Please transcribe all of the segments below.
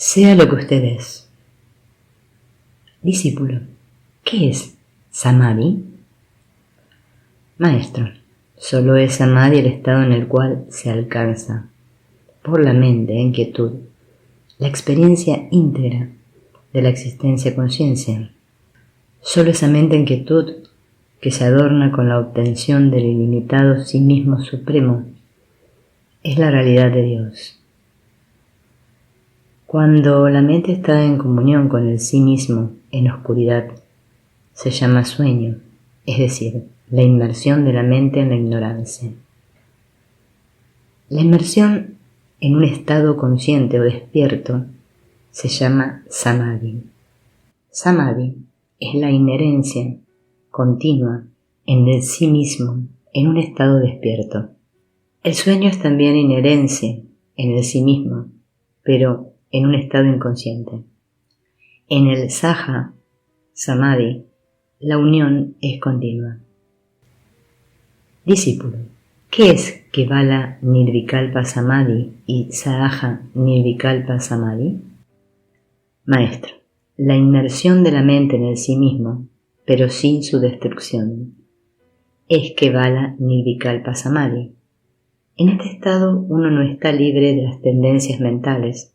Sea lo que usted es. Discípulo, ¿qué es Samadhi? Maestro, solo es Samadhi el estado en el cual se alcanza, por la mente en quietud, la experiencia íntegra de la existencia-conciencia. Solo esa mente en quietud que se adorna con la obtención del ilimitado sí mismo supremo es la realidad de Dios. Cuando la mente está en comunión con el sí mismo en oscuridad, se llama sueño, es decir, la inmersión de la mente en la ignorancia. La inmersión en un estado consciente o despierto se llama Samadhi. Samadhi es la inherencia continua en el sí mismo en un estado despierto. El sueño es también inherencia en el sí mismo, pero en un estado inconsciente. En el Saha Samadhi, la unión es continua. Discípulo, ¿qué es Kevala Nirvikalpa Samadhi y Saha Nirvikalpa Samadhi? Maestro, la inmersión de la mente en el sí mismo, pero sin su destrucción, es Kevala Nirvikalpa Samadhi. En este estado uno no está libre de las tendencias mentales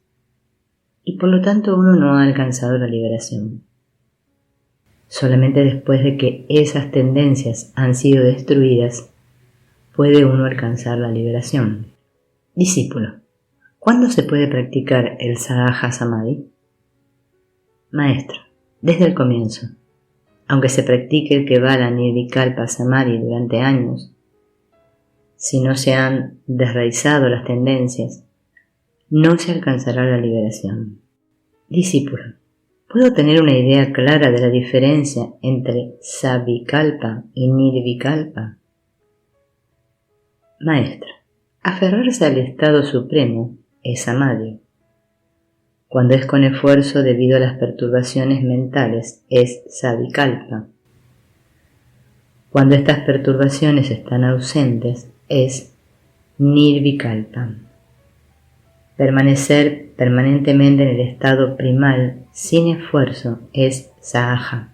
y por lo tanto uno no ha alcanzado la liberación. Solamente después de que esas tendencias han sido destruidas, puede uno alcanzar la liberación. Discípulo, ¿cuándo se puede practicar el Saha Samadhi? Maestro, desde el comienzo. Aunque se practique el Kevala Nirvikalpa Samadhi durante años, si no se han desraizado las tendencias, no se alcanzará la liberación. Discípulo, ¿puedo tener una idea clara de la diferencia entre Savikalpa y Nirvikalpa? Maestro, aferrarse al estado supremo es Samadhi. Cuando es con esfuerzo debido a las perturbaciones mentales es Savikalpa. Cuando estas perturbaciones están ausentes es Nirvikalpa. Permanecer permanentemente en el estado primal sin esfuerzo es Saha.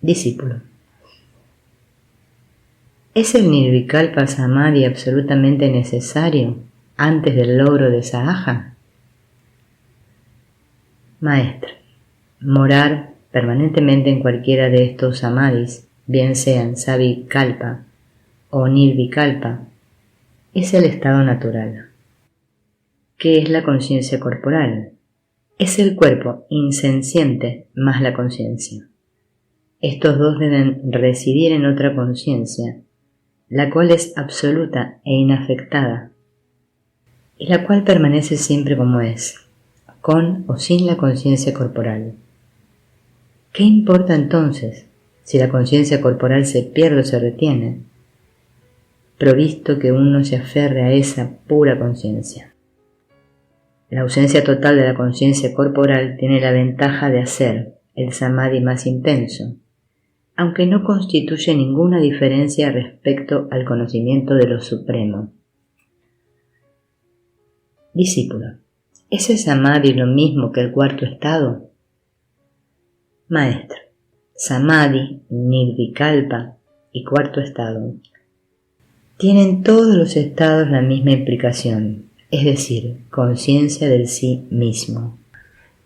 Discípulo, ¿es el Nirvikalpa Samadhi absolutamente necesario antes del logro de Saha? Maestro, morar permanentemente en cualquiera de estos Samadhis, bien sean Savikalpa o Nirvikalpa, es el estado natural. ¿Qué es la conciencia corporal? Es el cuerpo insenciente más la conciencia. Estos dos deben residir en otra conciencia, la cual es absoluta e inafectada, y la cual permanece siempre como es, con o sin la conciencia corporal. ¿Qué importa entonces si la conciencia corporal se pierde o se retiene, provisto que uno se aferre a esa pura conciencia? La ausencia total de la conciencia corporal tiene la ventaja de hacer el Samadhi más intenso, aunque no constituye ninguna diferencia respecto al conocimiento de lo supremo. Discípulo, ¿es el Samadhi lo mismo que el cuarto estado? Maestro, Samadhi, Nirvikalpa y cuarto estado tienen todos los estados la misma implicación, es decir, conciencia del sí mismo.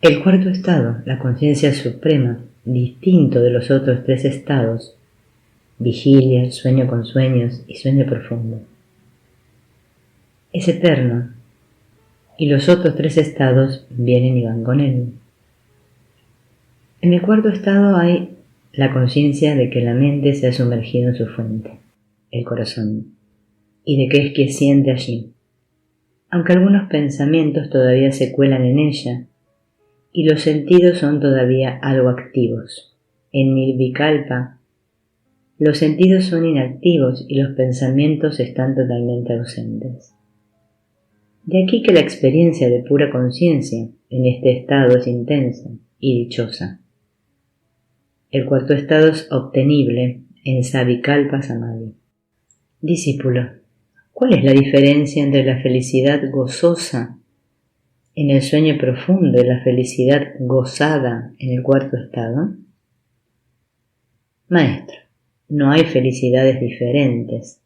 El cuarto estado, la conciencia suprema, distinto de los otros tres estados, vigilia, sueño con sueños y sueño profundo, es eterno, y los otros tres estados vienen y van con él. En el cuarto estado hay la conciencia de que la mente se ha sumergido en su fuente, el corazón, y de que es quien siente allí, aunque algunos pensamientos todavía se cuelan en ella, y los sentidos son todavía algo activos. En Nirvikalpa, los sentidos son inactivos y los pensamientos están totalmente ausentes. De aquí que la experiencia de pura conciencia en este estado es intensa y dichosa. El cuarto estado es obtenible en Savikalpa Samadhi. Discípulo, ¿cuál es la diferencia entre la felicidad gozosa en el sueño profundo y la felicidad gozada en el cuarto estado? Maestro, no hay felicidades diferentes.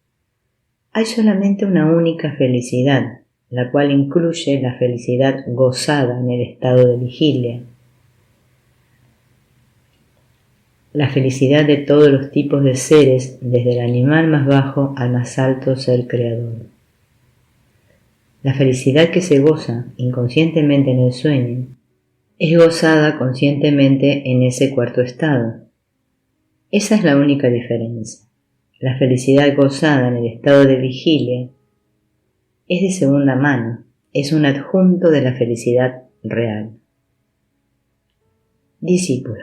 Hay solamente una única felicidad, la cual incluye la felicidad gozada en el estado de vigilia. La felicidad de todos los tipos de seres, desde el animal más bajo al más alto ser creador. La felicidad que se goza inconscientemente en el sueño es gozada conscientemente en ese cuarto estado. Esa es la única diferencia. La felicidad gozada en el estado de vigilia es de segunda mano, es un adjunto de la felicidad real. Discípulo,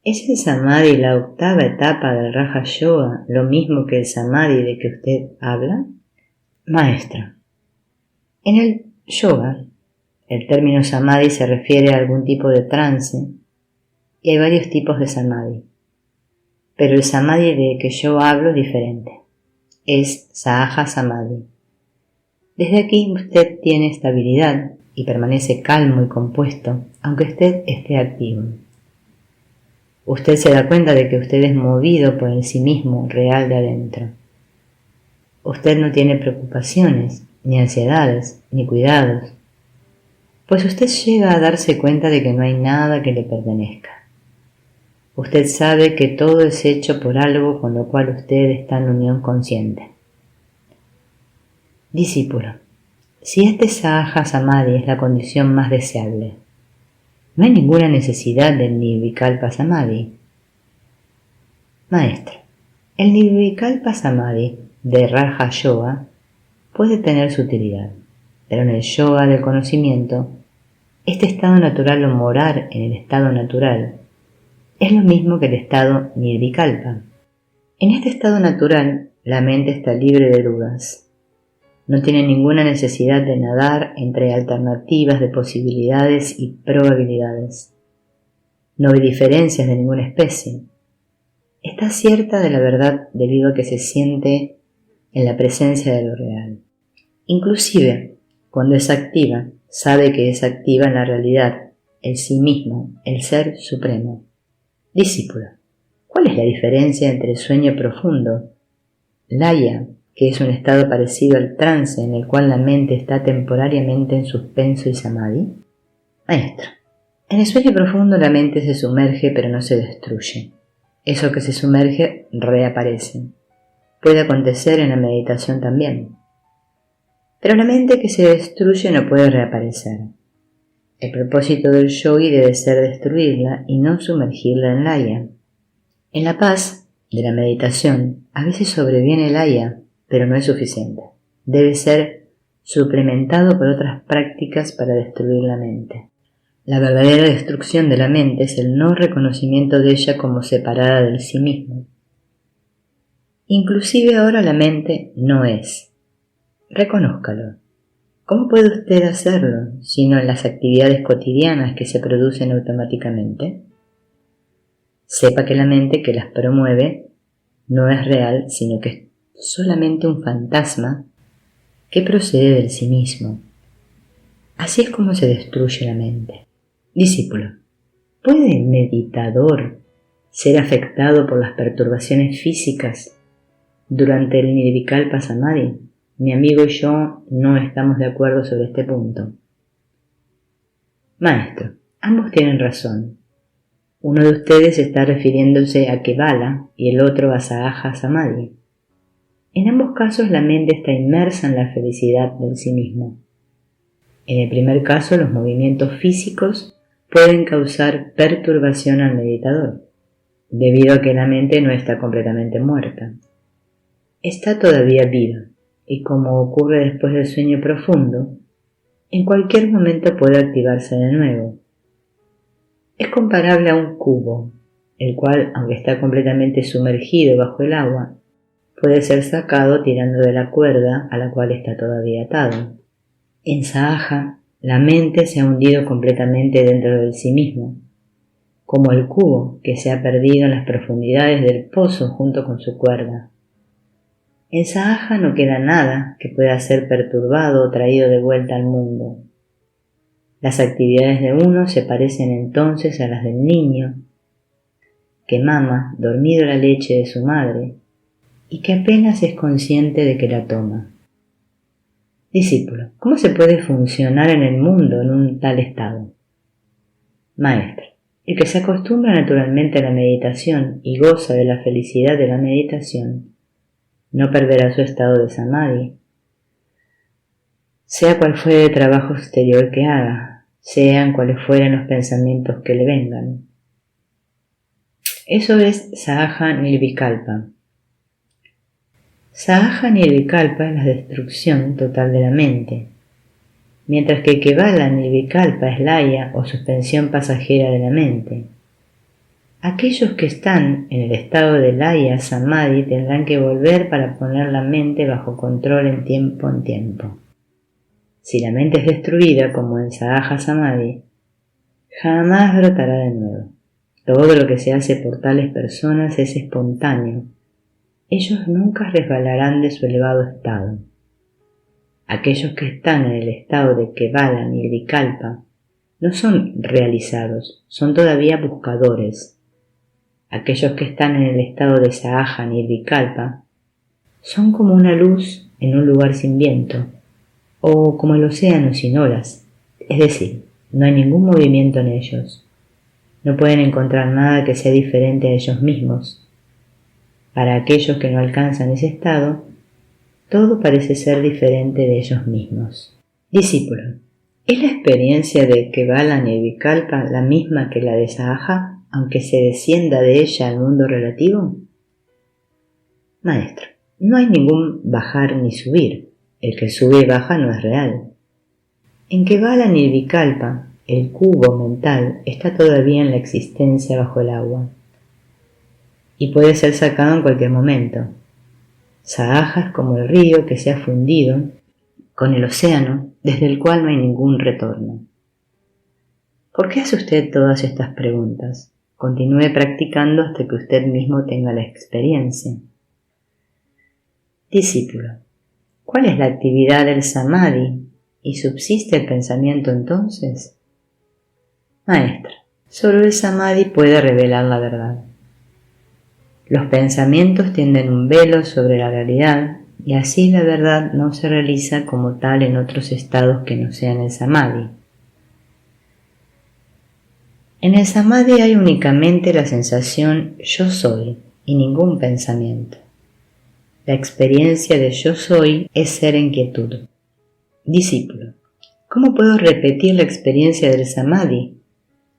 ¿es el samadhi la octava etapa del Raja Yoga lo mismo que el samadhi de que usted habla? Maestro, en el yoga, el término samadhi se refiere a algún tipo de trance y hay varios tipos de samadhi. Pero el samadhi de que yo hablo es diferente. Es Sahaja Samadhi. Desde aquí usted tiene estabilidad y permanece calmo y compuesto, aunque usted esté activo. Usted se da cuenta de que usted es movido por el sí mismo real de adentro. Usted no tiene preocupaciones, ni ansiedades, ni cuidados, pues usted llega a darse cuenta de que no hay nada que le pertenezca. Usted sabe que todo es hecho por algo con lo cual usted está en unión consciente. Discípulo, si este Sahaja Samadhi es la condición más deseable, ¿no hay ninguna necesidad del Nirvikalpa Samadhi? Maestro, el Nirvikalpa Samadhi de Raja Yoga puede tener su utilidad, pero en el yoga del conocimiento, este estado natural o morar en el estado natural es lo mismo que el estado nirvikalpa. En este estado natural, la mente está libre de dudas. No tiene ninguna necesidad de nadar entre alternativas de posibilidades y probabilidades. No ve diferencias de ninguna especie. Está cierta de la verdad debido a que se siente en la presencia de lo real. Inclusive, cuando es activa, sabe que es activa en la realidad, el sí mismo, el ser supremo. Discípulo, ¿cuál es la diferencia entre el sueño profundo, laya, que es un estado parecido al trance en el cual la mente está temporariamente en suspenso y samadhi? Maestro, en el sueño profundo la mente se sumerge pero no se destruye. Eso que se sumerge reaparece. Puede acontecer en la meditación también. Pero la mente que se destruye no puede reaparecer. El propósito del yogi debe ser destruirla y no sumergirla en laya. En la paz de la meditación a veces sobreviene el laya, pero no es suficiente. Debe ser suplementado por otras prácticas para destruir la mente. La verdadera destrucción de la mente es el no reconocimiento de ella como separada del sí mismo. Inclusive ahora la mente no es. Reconózcalo. ¿Cómo puede usted hacerlo, sino en las actividades cotidianas que se producen automáticamente? Sepa que la mente que las promueve no es real, sino que es solamente un fantasma que procede del sí mismo. Así es como se destruye la mente. Discípulo, ¿puede el meditador ser afectado por las perturbaciones físicas durante el Nirvikalpa Samadhi? Mi amigo y yo no estamos de acuerdo sobre este punto. Maestro, ambos tienen razón. Uno de ustedes está refiriéndose a Kevala y el otro a Sahaja Samadhi. En ambos casos la mente está inmersa en la felicidad del sí mismo. En el primer caso los movimientos físicos pueden causar perturbación al meditador, debido a que la mente no está completamente muerta. Está todavía viva. Y como ocurre después del sueño profundo, en cualquier momento puede activarse de nuevo. Es comparable a un cubo, el cual, aunque está completamente sumergido bajo el agua, puede ser sacado tirando de la cuerda a la cual está todavía atado. En Sahaja, la mente se ha hundido completamente dentro del sí mismo, como el cubo que se ha perdido en las profundidades del pozo junto con su cuerda. En Sahaja no queda nada que pueda ser perturbado o traído de vuelta al mundo. Las actividades de uno se parecen entonces a las del niño, que mama dormido la leche de su madre y que apenas es consciente de que la toma. Discípulo, ¿cómo se puede funcionar en el mundo en un tal estado? Maestro, el que se acostumbra naturalmente a la meditación y goza de la felicidad de la meditación, no perderá su estado de samadhi, sea cual fuere el trabajo exterior que haga, sean cuales fueren los pensamientos que le vengan. Eso es Sahaja Nirvikalpa. Sahaja Nirvikalpa es la destrucción total de la mente, mientras que Kevala Nirvikalpa es laya o suspensión pasajera de la mente. Aquellos que están en el estado de laya samadhi tendrán que volver para poner la mente bajo control en tiempo. Si la mente es destruida, como en Sahaja Samadhi, jamás brotará de nuevo. Todo lo que se hace por tales personas es espontáneo. Ellos nunca resbalarán de su elevado estado. Aquellos que están en el estado de Kevala Nirvikalpa no son realizados, son todavía buscadores. Aquellos que están en el estado de Sahaja Nirvikalpa son como una luz en un lugar sin viento, o como el océano sin olas, es decir, no hay ningún movimiento en ellos. No pueden encontrar nada que sea diferente a ellos mismos. Para aquellos que no alcanzan ese estado, todo parece ser diferente de ellos mismos. Discípulo, ¿es la experiencia de Kevala Nirvikalpa la misma que la de Sahaja, aunque se descienda de ella al mundo relativo? Maestro, no hay ningún bajar ni subir. El que sube y baja no es real. En Kevala Nirvikalpa, el cubo mental está todavía en la existencia bajo el agua y puede ser sacado en cualquier momento. Sahaja es como el río que se ha fundido con el océano, desde el cual no hay ningún retorno. ¿Por qué hace usted todas estas preguntas? Continúe practicando hasta que usted mismo tenga la experiencia. Discípulo, ¿cuál es la actividad del samadhi y subsiste el pensamiento entonces? Maestra, solo el samadhi puede revelar la verdad. Los pensamientos tienden un velo sobre la realidad y así la verdad no se realiza como tal en otros estados que no sean el samadhi. En el samadhi hay únicamente la sensación yo soy y ningún pensamiento. La experiencia de yo soy es ser en quietud. Discípulo, ¿cómo puedo repetir la experiencia del samadhi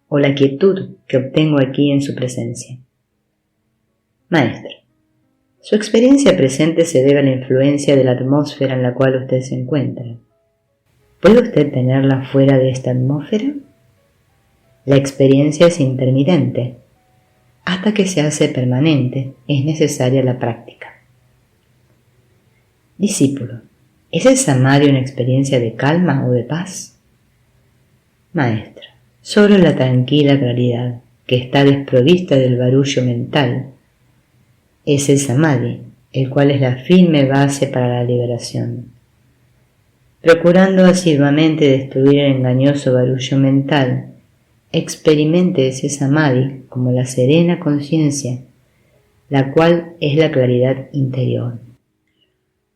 o la quietud que obtengo aquí en su presencia? Maestro, su experiencia presente se debe a la influencia de la atmósfera en la cual usted se encuentra. ¿Puede usted tenerla fuera de esta atmósfera? La experiencia es intermitente. Hasta que se hace permanente, es necesaria la práctica. Discípulo, ¿es el samadhi una experiencia de calma o de paz? Maestro, solo la tranquila claridad, que está desprovista del barullo mental, es el samadhi, el cual es la firme base para la liberación. Procurando asiduamente destruir el engañoso barullo mental, experimente ese samadhi como la serena conciencia, la cual es la claridad interior.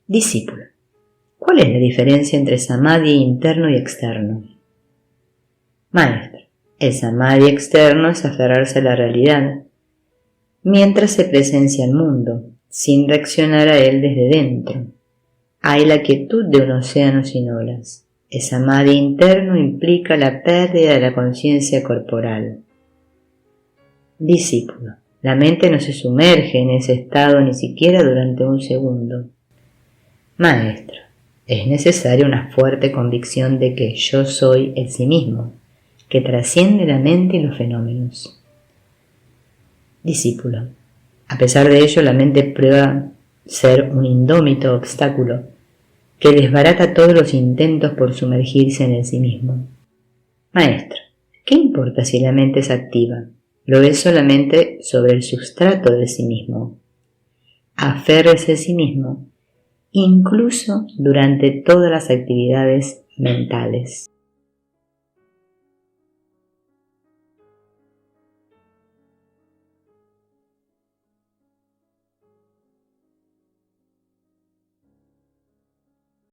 Discípulo, ¿cuál es la diferencia entre samadhi interno y externo? Maestro, el samadhi externo es aferrarse a la realidad, mientras se presencia el mundo, sin reaccionar a él desde dentro. Hay la quietud de un océano sin olas. El samadhi interno implica la pérdida de la conciencia corporal. Discípulo, la mente no se sumerge en ese estado ni siquiera durante un segundo. Maestro, es necesaria una fuerte convicción de que yo soy el sí mismo, que trasciende la mente y los fenómenos. Discípulo, a pesar de ello la mente prueba ser un indómito obstáculo que desbarata todos los intentos por sumergirse en el sí mismo. Maestro, ¿qué importa si la mente es activa? Lo es solamente sobre el sustrato de sí mismo. Aférrese a sí mismo, incluso durante todas las actividades mentales.